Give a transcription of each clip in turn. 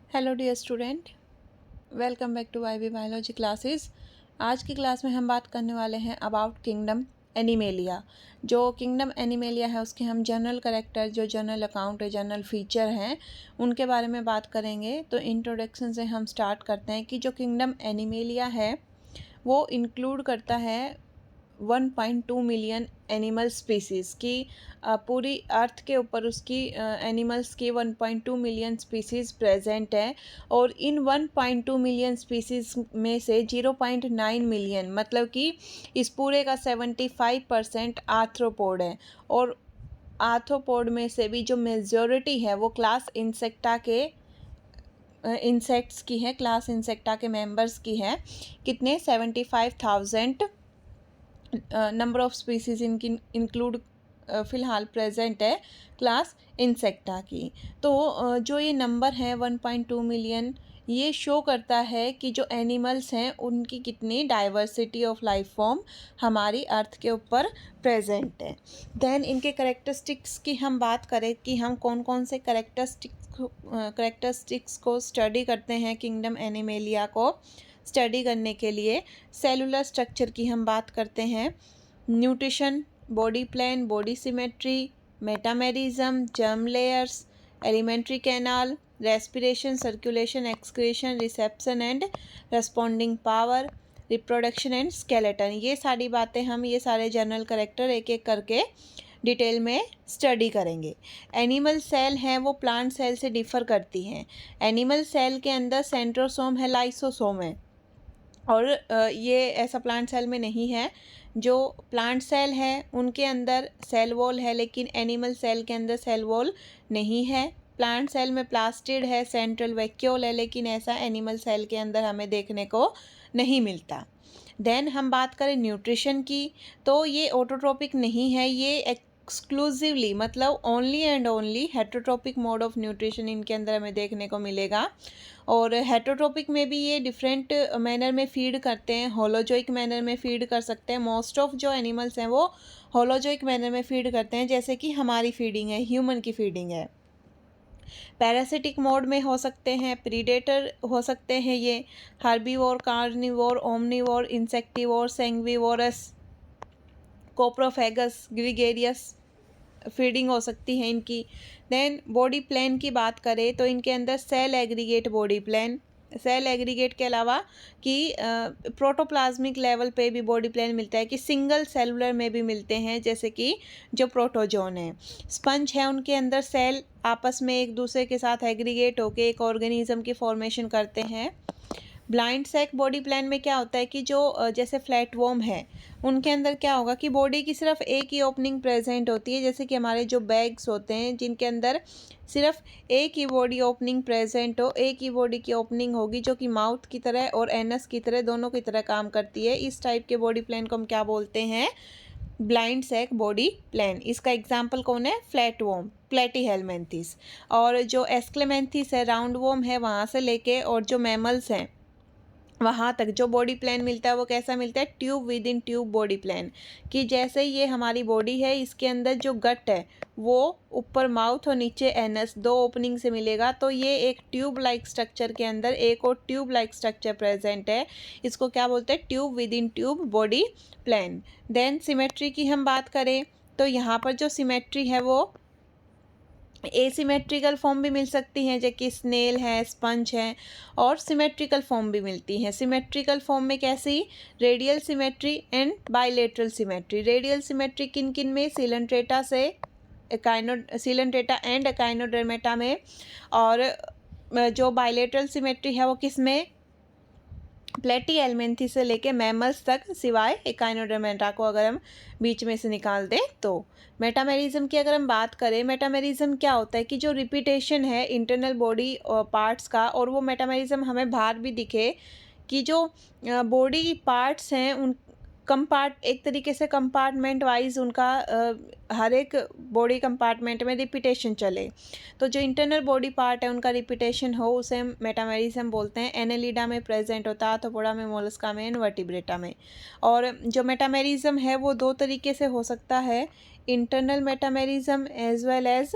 Hello dear student, welcome back to YB biology classes. आज की class में हम बात करने वाले हैं अबाउट किंगडम एनिमेलिया। जो किंगडम एनिमेलिया है उसके हम जनरल कैरेक्टर, जो जनरल अकाउंट है, जनरल फीचर हैं, उनके बारे में बात करेंगे। तो इंट्रोडक्शन से हम स्टार्ट करते हैं कि जो किंगडम एनिमेलिया है वो इंक्लूड करता है 1.2 मिलियन एनिमल स्पीसीज़ की। पूरी अर्थ के ऊपर उसकी एनिमल्स की 1.2 मिलियन स्पीसीज़ प्रेजेंट है। और इन 1.2 मिलियन स्पीसीज़ में से 0.9 मिलियन मतलब कि इस पूरे का 75% आर्थ्रोपोड है। और आर्थ्रोपोड में से भी जो मेजॉरिटी है वो क्लास इंसेक्टा के इंसेक्ट्स की है, क्लास इंसेक्टा के मेंबर्स की है। कितने? 75,000 नंबर ऑफ स्पीसीज इनकी इंक्लूड फ़िलहाल प्रेजेंट है क्लास इंसेक्टा की। तो जो ये नंबर है 1.2 मिलियन, ये शो करता है कि जो एनिमल्स हैं उनकी कितनी डाइवर्सिटी ऑफ लाइफ फॉर्म हमारी अर्थ के ऊपर प्रेजेंट है। देन इनके करेक्टरिस्टिक्स की हम बात करें कि हम कौन कौन से करेक्टरिस्टिक्स को स्टडी करते हैं किंगडम एनिमेलिया को स्टडी करने के लिए। सेलुलर स्ट्रक्चर की हम बात करते हैं, nutrition, body plan, body symmetry, metamerism, germ layers, alimentary canal, respiration, circulation, excretion, reception and responding power, reproduction and skeleton. ये सारी बातें हम, ये सारे जनरल कैरेक्टर एक एक करके डिटेल में स्टडी करेंगे। एनिमल सेल हैं वो प्लांट सेल से डिफ़र करती हैं। एनिमल सेल के अंदर सेंट्रोसोम है, लाइसोसोम है, और ये ऐसा प्लांट सेल में नहीं है। जो प्लांट सेल है उनके अंदर सेल वॉल है, लेकिन एनिमल सेल के अंदर सेल वॉल नहीं है। प्लांट सेल में प्लास्टिड है, सेंट्रल वैक्यूल है, लेकिन ऐसा एनिमल सेल के अंदर हमें देखने को नहीं मिलता। देन हम बात करें न्यूट्रिशन की, तो ये ऑटोट्रोपिक नहीं है, ये एक्सक्लूसिवली मतलब only and only heterotrophic mode of nutrition इनके अंदर हमें देखने को मिलेगा। और हेटरोट्रोपिक में भी ये डिफरेंट मैनर में फीड करते हैं, होलोजोइक मैनर में फीड कर सकते हैं। मोस्ट ऑफ जो एनिमल्स हैं वो होलोजोइक मैनर में फीड करते हैं, जैसे कि हमारी फीडिंग है, ह्यूमन की फीडिंग है। पैरासिटिक मोड में हो सकते हैं, प्रीडेटर हो सकते हैं ये, herbivore, carnivore, omnivore, insectivore, sanguivorous, coprophagous, gregarious feeding हो सकती है इनकी। देन बॉडी प्लान की बात करें तो इनके अंदर cell aggregate body plan, cell aggregate के अलावा कि प्रोटोप्लाज्मिक लेवल पे भी बॉडी प्लान मिलता है, कि सिंगल सेलुलर में भी मिलते हैं, जैसे कि जो प्रोटोजोन है। स्पंज है, उनके अंदर सेल आपस में एक दूसरे के साथ एग्रीगेट होकर एक ऑर्गेनिज्म की फॉर्मेशन करते हैं। ब्लाइंड सैक बॉडी प्लान में क्या होता है कि जो जैसे फ्लैट वॉर्म है उनके अंदर क्या होगा कि बॉडी की सिर्फ एक ही ओपनिंग प्रेजेंट होती है, जैसे कि हमारे जो बैग्स होते हैं जिनके अंदर सिर्फ एक ही बॉडी ओपनिंग प्रेजेंट हो, एक ही बॉडी की ओपनिंग होगी जो कि माउथ की तरह और एनस की तरह दोनों की तरह काम करती है। इस टाइप के बॉडी प्लान को हम क्या बोलते हैं? Blind sac body plan. इसका एग्जाम्पल कौन है? Flat worm, Platyhelminthes. और जो एस्क्लेमेंथिस है, राउंड वॉर्म है, वहाँ से लेके और जो मैमल्स हैं वहाँ तक जो बॉडी प्लान मिलता है वो कैसा मिलता है? Tube within tube body plan. कि जैसे ये हमारी बॉडी है, इसके अंदर जो गट है वो ऊपर माउथ और नीचे एनस, दो ओपनिंग से मिलेगा, तो ये एक ट्यूब लाइक स्ट्रक्चर के अंदर एक और ट्यूब लाइक स्ट्रक्चर प्रेजेंट है। इसको क्या बोलते हैं? Tube within tube body plan. Then symmetry की हम बात करें तो यहाँ पर जो सिमेट्री है वो एसिमेट्रिकल फॉर्म भी मिल सकती हैं, जैसे कि स्नेल है, स्पंज है, और सिमेट्रिकल फॉर्म भी मिलती हैं। सिमेट्रिकल फॉर्म में कैसी? Radial symmetry and bilateral symmetry. Radial symmetry किन किन में? सिलेंट्रेटा से सिलेंट्रेटा एंड एकाइनोडर्मेटा में। और जो बाइलेटरल सिमेट्री है वो किस में? प्लेटीहेलमिन्थेस से लेके मैमल्स तक, सिवाय एकाइनोडर्मेटा को अगर हम बीच में से निकाल दें तो। मेटामेरिज्म की अगर हम बात करें, मेटामेरिज्म क्या होता है कि जो रिपीटेशन है इंटरनल बॉडी पार्ट्स का, और वो मेटामेरिज्म हमें बाहर भी दिखे कि जो बॉडी पार्ट्स हैं उन एक तरीके से कंपार्टमेंट वाइज उनका हर एक बॉडी कंपार्टमेंट में रिपीटेशन चले। तो जो इंटरनल बॉडी पार्ट है उनका रिपीटेशन हो, उसे हम मेटामेरिज्म बोलते हैं। एनेलिडा में प्रेजेंट होता है, आर्थ्रोपोडा में, मोलस्का में, इनवर्टिब्रेटा में। और जो मेटामेरिज्म है वो दो तरीके से हो सकता है, internal metamerism as well as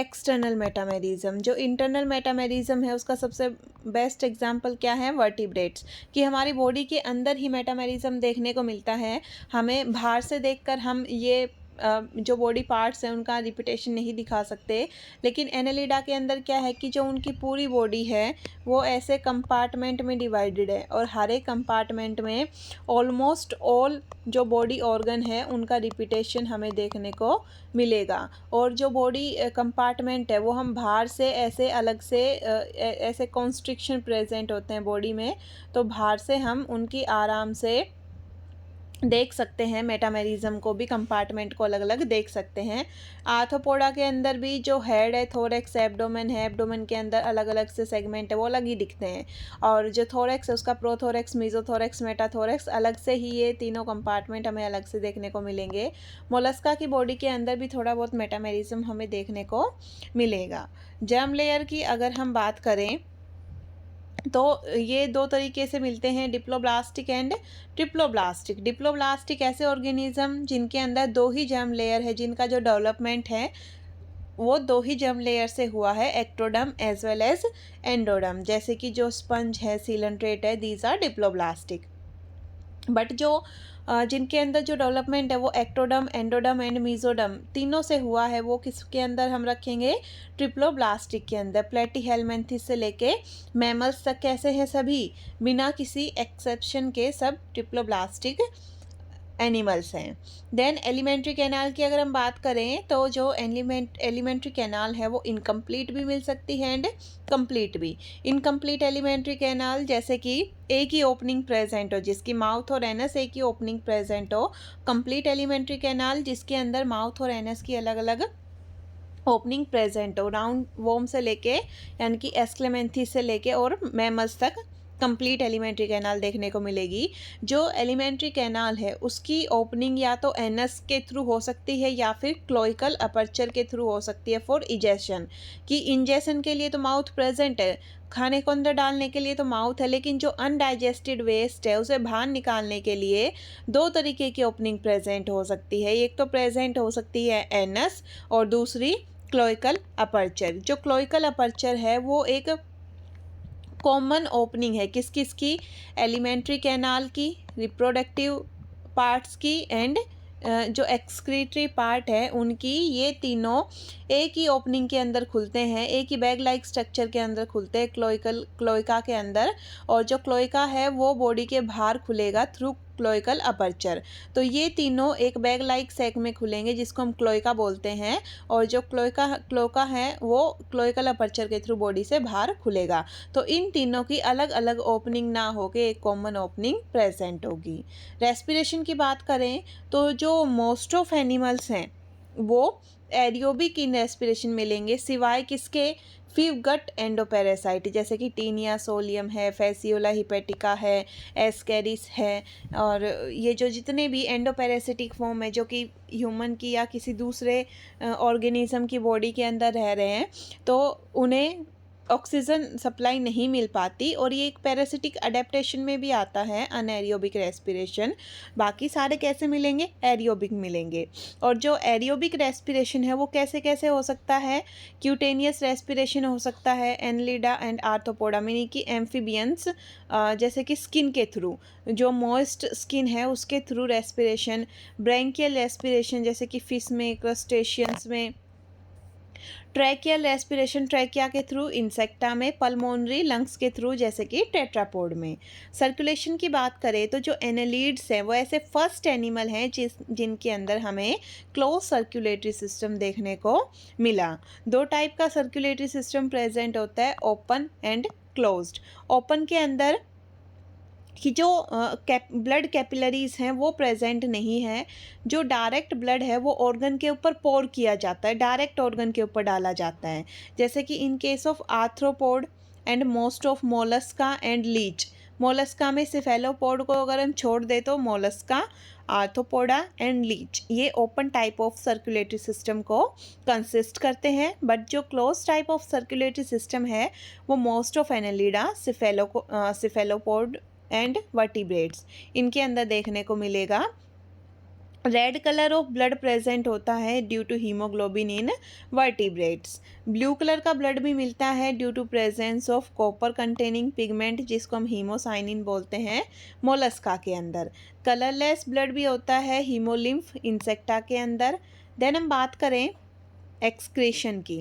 external metamerism. जो इंटरनल मेटामेरिज्म है उसका सबसे बेस्ट एग्जांपल क्या है, वर्टिब्रेट्स, कि हमारी बॉडी के अंदर ही मेटामेरिज्म देखने को मिलता है। हमें बाहर से देखकर हम ये जो बॉडी पार्ट्स हैं उनका रिपीटेशन नहीं दिखा सकते, लेकिन एनेलिडा के अंदर क्या है कि जो उनकी पूरी बॉडी है वो ऐसे कंपार्टमेंट में डिवाइडेड है और हर एक कंपार्टमेंट में ऑलमोस्ट ऑल जो बॉडी ऑर्गन है उनका रिपीटेशन हमें देखने को मिलेगा। और जो बॉडी कंपार्टमेंट है वो हम बाहर से ऐसे अलग से ऐसे कॉन्स्ट्रिक्शन प्रेजेंट होते हैं बॉडी में, तो बाहर से हम उनकी आराम से देख सकते हैं, मेटामेरिज्म को भी, कंपार्टमेंट को अलग अलग देख सकते हैं। आर्थ्रोपोडा के अंदर भी जो हेड है, थोरैक्स, एब्डोमेन है, एब्डोमेन के अंदर अलग अलग से सेगमेंट है वो अलग ही दिखते हैं, और जो थोरैक्स है उसका प्रोथोरैक्स, मेसोथोरैक्स, मेटाथोरैक्स, अलग से ही ये तीनों कंपार्टमेंट हमें अलग से देखने को मिलेंगे। मोलस्का की बॉडी के अंदर भी थोड़ा बहुत मेटामेरिज्म हमें देखने को मिलेगा। जर्म लेयर की अगर हम बात करें तो ये दो तरीके से मिलते हैं, डिप्लोब्लास्टिक एंड ट्रिप्लोब्लास्टिक। डिप्लोब्लास्टिक ऐसे ऑर्गेनिज्म जिनके अंदर दो ही जर्म लेयर है, जिनका जो डेवलपमेंट है वो दो ही जर्म लेयर से हुआ है, ectoderm as well as endoderm. जैसे कि जो स्पंज है, सीलेंट्रेट है, दीज आर डिप्लोब्लास्टिक। बट जो जिनके अंदर जो डेवलपमेंट है वो एक्टोडर्म, एंडोडर्म एंड मीजोडर्म तीनों से हुआ है, वो किसके अंदर हम रखेंगे, ट्रिप्लोब्लास्टिक के अंदर। प्लेटीहेलमिन्थेस से लेके मैमल्स तक कैसे हैं, सभी बिना किसी एक्सेप्शन के सब ट्रिप्लोब्लास्टिक एनिमल्स हैं। देन एलिमेंट्री कैनाल की अगर हम बात करें तो जो एलिमेंट्री कैनाल है वो इनकम्प्लीट भी मिल सकती है एंड कंप्लीट भी। इनकम्प्लीट एलिमेंट्री कैनाल जैसे कि एक ही ओपनिंग प्रेजेंट हो, जिसकी माउथ और एनस एक ही ओपनिंग प्रेजेंट हो। कंप्लीट एलिमेंट्री कैनाल जिसके अंदर माउथ और एनस की अलग अलग ओपनिंग प्रेजेंट हो, राउंड वोम से लेके यानी कि एस्क्लेमेंथीस से लेके और मैमल्स तक कंप्लीट एलिमेंट्री कैनाल देखने को मिलेगी। जो एलिमेंट्री कैनाल है उसकी ओपनिंग या तो एनस के थ्रू हो सकती है या फिर क्लोइकल अपर्चर के थ्रू हो सकती है फॉर इजेशन, कि इंजेशन के लिए तो माउथ प्रेजेंट है, खाने को अंदर डालने के लिए तो माउथ है, लेकिन जो अनडाइजेस्टेड वेस्ट है उसे बाहर निकालने के लिए दो तरीके की ओपनिंग प्रेजेंट हो सकती है। एक तो प्रेजेंट हो सकती है एनस और दूसरी क्लोइकल अपर्चर। जो क्लोइकल अपर्चर है वो एक कॉमन ओपनिंग है किस किस की, एलिमेंट्री कैनाल की, रिप्रोडक्टिव पार्ट्स की एंड जो एक्सक्रीटरी पार्ट है उनकी। ये तीनों एक ही ओपनिंग के अंदर खुलते हैं, एक ही बैग लाइक स्ट्रक्चर के अंदर खुलते हैं, क्लोइका के अंदर। और जो क्लोइका है वो बॉडी के बाहर खुलेगा थ्रू क्लोइकल अपर्चर। तो ये तीनों एक बैग लाइक सैक में खुलेंगे जिसको हम क्लोइका बोलते हैं, और जो क्लोका है वो क्लोइकल अपर्चर के थ्रू बॉडी से बाहर खुलेगा। तो इन तीनों की अलग अलग ओपनिंग ना होके एक कॉमन ओपनिंग प्रेजेंट होगी। रेस्पिरेशन की बात करें तो जो मोस्ट ऑफ एनिमल्स हैं वो एरियोबिक इन रेस्पिरेशन मिलेंगे, सिवाय किसके, फीव गट एंडोपैरासाइट जैसे कि टीनिया सोलियम है, फैसियोला हिपेटिका है, एस्केरिस है, और ये जो जितने भी एंडोपैरासिटिक फॉर्म है जो कि ह्यूमन की या किसी दूसरे ऑर्गेनिज्म की बॉडी के अंदर रह रहे हैं, तो उन्हें ऑक्सीजन सप्लाई नहीं मिल पाती, और ये एक पैरासिटिक अडेप्टेशन में भी आता है अनएरियोबिक रेस्पिरेशन। बाकी सारे कैसे मिलेंगे, एरियोबिक मिलेंगे। और जो एरियोबिक रेस्पिरेशन है वो कैसे कैसे हो सकता है, क्यूटेनियस रेस्पिरेशन हो सकता है, एनलिडा एंड आर्थ्रोपोडा मीनिंग की एम्फीबियंस जैसे कि स्किन के थ्रू, जो मॉइस्ट स्किन है उसके थ्रू रेस्पिरेशन, ब्रैंकियल रेस्पिरेशन जैसे कि फिश में, क्रस्टेशियंस में, ट्रैकियल रेस्पिरेशन ट्रैकिया के थ्रू इंसेक्टा में, पल्मोनरी लंग्स के थ्रू जैसे कि टेट्रापोड में। सर्कुलेशन की बात करें तो जो एनालिड्स हैं वो ऐसे फर्स्ट एनिमल हैं जिनके अंदर हमें क्लोज सर्कुलेटरी सिस्टम देखने को मिला। दो टाइप का सर्कुलेटरी सिस्टम प्रेजेंट होता है, ओपन एंड क्लोज्ड। ओपन के अंदर कि जो ब्लड कैपिलरीज हैं वो प्रेजेंट नहीं है, जो डायरेक्ट ब्लड है वो ऑर्गन के ऊपर पोर किया जाता है, डायरेक्ट ऑर्गन के ऊपर डाला जाता है, जैसे कि in case of arthropod and most of Mollusca and leech. Mollusca में सिफेलोपोड को अगर हम छोड़ दे तो मोलस्का, आर्थ्रोपोडा एंड लीच ये open type of circulatory system को कंसिस्ट करते हैं। बट जो close type of circulatory system है वो most of Annelida, cephalopod and vertebrates इनके अंदर देखने को मिलेगा। Red colour of blood present होता है due to haemoglobin in vertebrates. Blue colour का ब्लड भी मिलता है due to presence of copper containing pigment, जिसको हम हीमोसाइनिन बोलते हैं, मोलस्का के अंदर। कलरलेस ब्लड भी होता है हीमोलिम्फ इंसेक्टा के अंदर। देन हम बात करें एक्सक्रीशन की।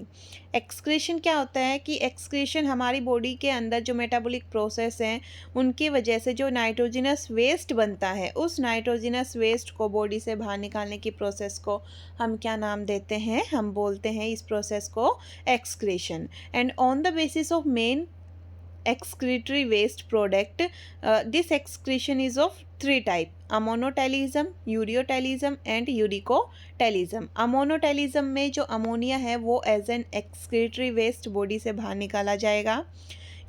एक्सक्रीशन क्या होता है कि एक्सक्रीशन हमारी बॉडी के अंदर जो मेटाबॉलिक प्रोसेस हैं उनकी वजह से जो नाइट्रोजनस वेस्ट बनता है, उस नाइट्रोजनस वेस्ट को बॉडी से बाहर निकालने की प्रोसेस को हम क्या नाम देते हैं, हम बोलते हैं इस प्रोसेस को excretion. And on the basis of main excretory waste product, this excretion is of three type: ammonotelism, ureotelism and uricotelism. Ammonotelism में जो अमोनिया है वो as an excretory waste body से बाहर निकाला जाएगा।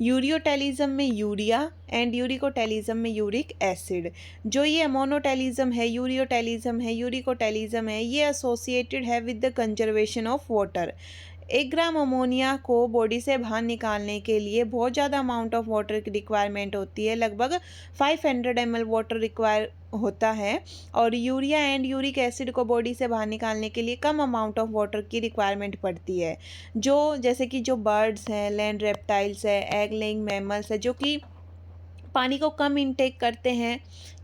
यूरियोटेलिज्म में यूरिया एंड यूरिकोटेलिज्म में यूरिक एसिड। जो ये अमोनोटेलिज्म है, यूरियोटेलिज्म है, यूरिकोटेलिज्म है, ये एसोसिएटेड है with the conservation of water. 1 gram ammonia को बॉडी से बाहर निकालने के लिए बहुत ज़्यादा अमाउंट ऑफ वाटर की रिक्वायरमेंट होती है, लगभग 500 ml वाटर रिक्वायर होता है। और यूरिया एंड यूरिक एसिड को बॉडी से बाहर निकालने के लिए कम अमाउंट ऑफ वाटर की रिक्वायरमेंट पड़ती है। जो जैसे कि जो बर्ड्स हैं, लैंड रेप्टाइल्स है, एग लेइंग मैमल्स है, जो कि पानी को कम इनटेक करते हैं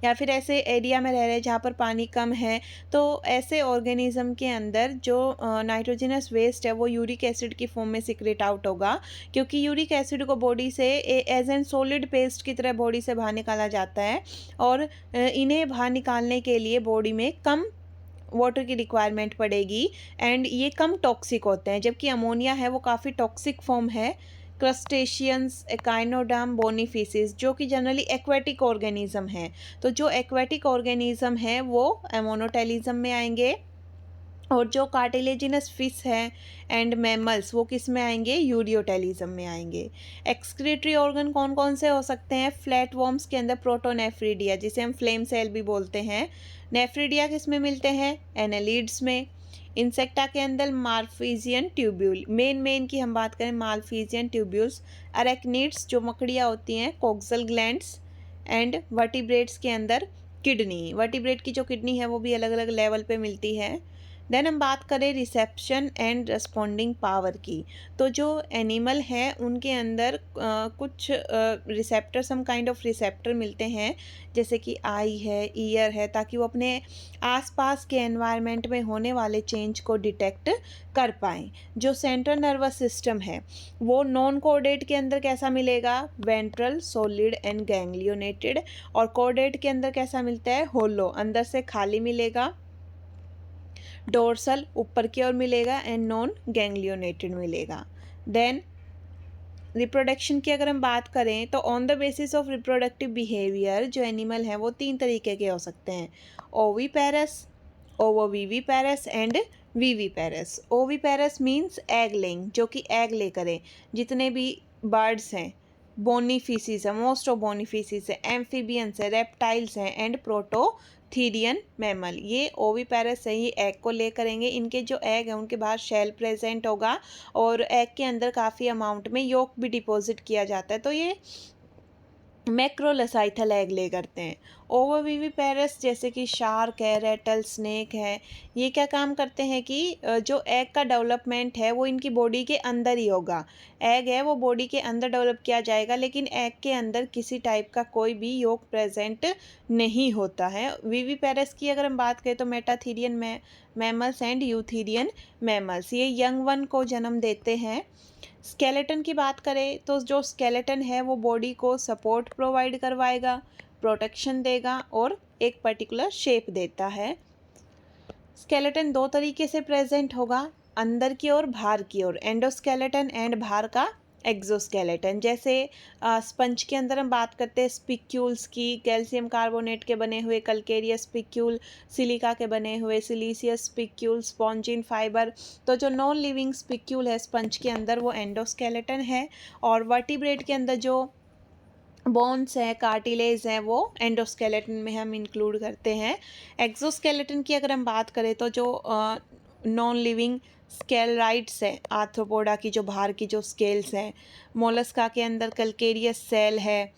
या फिर ऐसे एरिया में रह रहे हैं जहाँ पर पानी कम है, तो ऐसे ऑर्गेनिज्म के अंदर जो नाइट्रोजनस वेस्ट है वो यूरिक एसिड की फॉर्म में सिक्रेट आउट होगा, क्योंकि यूरिक एसिड को बॉडी से एज एन सॉलिड पेस्ट की तरह बॉडी से बाहर निकाला जाता है और इन्हें बाहर निकालने के लिए बॉडी में कम वाटर की रिक्वायरमेंट पड़ेगी एंड ये कम टॉक्सिक होते हैं। जबकि अमोनिया है वो काफ़ी टॉक्सिक फॉर्म है। क्रस्टेशियंस, एकाइनोडर्म, बोनीफिसिस, जो कि जनरली एक्वेटिक ऑर्गेनिज्म हैं, तो जो एक्वेटिक ऑर्गेनिज्म हैं वो अमोनोटेलिज्म में आएंगे। और जो कार्टिलेजिनस फिश है एंड मैमल्स वो किस में आएंगे, यूरियोटेलिज्म में आएंगे। एक्सक्रीटरी ऑर्गन कौन कौन से हो सकते हैं, फ्लैट वॉर्म्स के अंदर प्रोटोनेफ्रिडिया, जिसे हम फ्लेम सेल भी बोलते हैं। नेफ्रिडिया किस में मिलते हैं, एनालिड्स में। इंसेक्टा के अंदर मार्फिजियन ट्यूब्यूल, मेन की हम बात करें मार्फिजियन ट्यूब्यूल्स। अरेक्निड्स जो मकड़ियाँ होती हैं, कोक्सल ग्लैंड्स। एंड वर्टिब्रेट्स के अंदर किडनी, वर्टिब्रेट की जो किडनी है वो भी अलग अलग लेवल पे मिलती है। देन हम बात करें रिसेप्शन एंड रिस्पॉन्डिंग पावर की, तो जो एनिमल है उनके अंदर कुछ receptor, some kind of receptor मिलते हैं, जैसे कि आई है, ईयर है, ताकि वो अपने आसपास के एनवायरनमेंट में होने वाले चेंज को डिटेक्ट कर पाएँ। जो सेंट्रल नर्वस सिस्टम है वो नॉन कोऑर्डेट के अंदर कैसा मिलेगा, वेंट्रल, सॉलिड एंड गैंग्लियोनेटेड। और कोऑर्डेट के अंदर कैसा मिलता है, होलो, अंदर से खाली मिलेगा। डोर्सल ऊपर की ओर मिलेगा एंड नॉन गैंग्लियोनेटेड मिलेगा। देन रिप्रोडक्शन की अगर हम बात करें तो on the basis of reproductive behaviour जो एनिमल हैं वो 3 तरीके के हो सकते हैं, oviparous, ovoviviparous and viviparous. Oviparous means egg laying, जो कि एग ले करें। जितने भी बर्ड्स हैं, बोनीफिसिस है, मोस्ट ऑफ बोनीफिसिस है, एम्फीबियंस है, रेप्टाइल्स हैं एंड प्रोटोथीरियन मैमल, ये ओवीपेरस है, ये एग को ले करेंगे। इनके जो एग हैं उनके बाहर शेल प्रेजेंट होगा और एग के अंदर काफ़ी अमाउंट में योक भी डिपॉजिट किया जाता है, तो ये मैक्रोलसाइथल एग ले करते हैं। ओवोविविपेरस जैसे कि शार्क है, रेटल स्नेक है, ये क्या काम करते हैं कि जो एग का डेवलपमेंट है वो इनकी बॉडी के अंदर ही होगा। एग है वो बॉडी के अंदर डेवलप किया जाएगा, लेकिन एग के अंदर किसी टाइप का कोई भी योक प्रेजेंट नहीं होता है। विविपेरस की अगर हम बात करें तो metatherian mammals and eutherian mammals, ये यंग वन को जन्म देते हैं। स्केलेटन की बात करें तो जो स्केलेटन है वो बॉडी को सपोर्ट प्रोवाइड करवाएगा, प्रोटेक्शन देगा और एक पर्टिकुलर शेप देता है। स्केलेटन 2 तरीके से प्रेजेंट होगा, अंदर की ओर, बाहर की ओर, एंडोस्केलेटन एंड बाहर का एक्सोस्केलेटन। जैसे स्पंज के अंदर हम बात करते हैं स्पिक्यूल्स की, कैल्शियम कार्बोनेट के बने हुए कैल्केरियस स्पिक्यूल, सिलिका के बने हुए सिलीसियस स्पिक्यूल, स्पॉन्जिन फाइबर। तो जो नॉन लिविंग स्पिक्यूल है स्पंज के अंदर वो एंडोस्केलेटन है, और वर्टिब्रेट के अंदर जो बोन्स है, कार्टिलेज है, वो एंडोस्केलेटन में हम इंक्लूड करते हैं। एक्सोस्केलेटन की अगर हम बात करें तो जो नॉन लिविंग स्केलराइड्स है, आर्थ्रोपोडा की जो बाहर की जो स्केल्स हैं, मोलस्का के अंदर कैल्केरियस सेल है,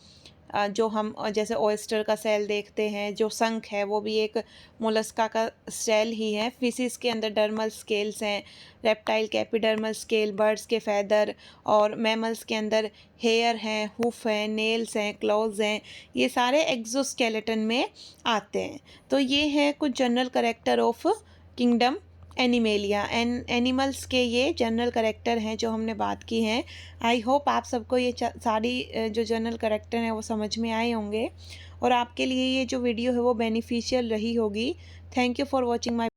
जो हम जैसे ऑयस्टर का सेल देखते हैं, जो शंख है वो भी एक मोलस्का का सेल ही है। फिशिस के अंदर डर्मल स्केल्स हैं, रेप्टाइल के एपिडर्मल स्केल, बर्ड्स के फैदर, और मैमल्स के अंदर हेयर हैं, हुफ हैं, नेल्स हैं, क्लॉज हैं, ये सारे एक्सोस्केलेटन में आते हैं। तो ये है कुछ general character of kingdom animalia. Animals के ये जनरल कैरेक्टर हैं जो हमने बात की हैं। आई होप आप सबको ये सारी जो जनरल कैरेक्टर हैं वो समझ में आए होंगे और आपके लिए ये जो वीडियो है वो बेनिफिशियल रही होगी। Thank you for watching my